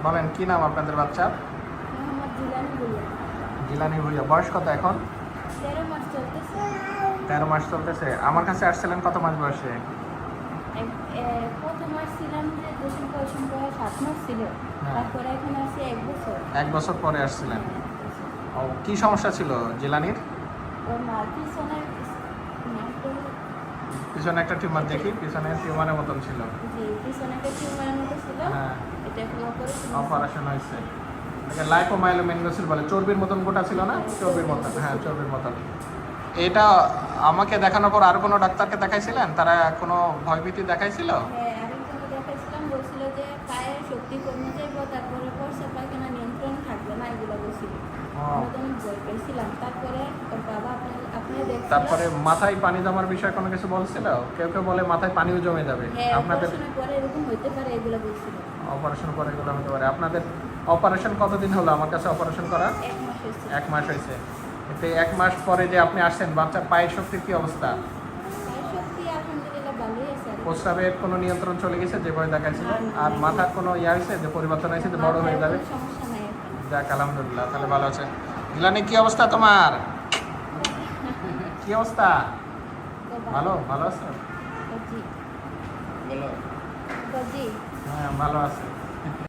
বলেন কি নাম আপনাদের বাচ্চার? মোহাম্মদ জিলানি ভুইয়া। জিলানি ভুইয়া। বয়স কত এখন? 13 মাস চলতেছে। 13 মাস চলতেছে। আমার কাছে আসছিলেন কত মাস বয়সে? প্রথম আসছিলাম যে দেশের পয়সন বয়স 7 মাস ছিল। হ্যাঁ। তারপরে এখন আসছে 1 বছর। 1 বছর পরে আসছিলেন। হ্যাঁ, ও কি সমস্যা ছিল জিলানির? ওর মার পিছনের পিছনে একটা টিউমার দেখি, পিছনে টিউমারের মতন ছিল। জি পিছনে একটা টিউমারের মতো ছিল। হ্যাঁ, এটা এখন অপারেশন হয়েছে। এটা লাইপোমাইলোমেনিঙ্গোসিস বলে। চর্বির মতন গোটা ছিল না? চর্বির মতন, হ্যাঁ চর্বির মতন। এটা আমাকে দেখানোর পর আর কোনো ডাক্তারকে দেখাইছিলেন? তারা কোনো ভয়ভীতি দেখাইছিল? হ্যাঁ, আরেকজনকে দেখাইছিলাম, বলছিল যে পায়ের শক্তি কমে যাইব, তারপরে পয়সা পায়খানা নিয়ন্ত্রণ থাকবে না, এগুলো বলছিল। আমরা তো অনেক ভয় পেয়েছিলাম। তারপরে ওর বাবা আপনি দেখছিলেন। তারপরে মাথায় পানি জমার বিষয়ে কোনো কিছু বলছিল? কেউ কেউ বলে মাথায় পানিও জমে যাবে। হ্যাঁ, আপনাদের অপারেশনের পরে এরকম হইতে পারে, এগুলো বলছিল। অপারেশন পরে এগুলো হতে পারে। আপনাদের অপারেশন কতদিন হলো আমার কাছে অপারেশন করা? 1 মাস হয়েছে। 1 মাস হয়েছে। এতে 1 মাস পরে যে আপনি আসছেন, বাচ্চার পায়ের শক্তির কি অবস্থা? পায়ের শক্তি আলহামদুলিল্লাহ ভালোই আছে। প্রস্রাবের কোনো নিয়ন্ত্রণ চলে গেছে যেভাবে দেখাইছিল? না, না, আর না। মাথার কোনো ইয়ে হয়েছে যে পরিবর্তন হয়েছে যে বড় হয়ে যাবে? কোনো সমস্যা নাই এখন। যাক আলহামদুলিল্লাহ, তাহলে ভালো আছে। জিলানি কি অবস্থা তোমার? কি অবস্থা? তো ভালো ভালো আছে? জি। ভালো। জি। হ্যাঁ ভালো আছে।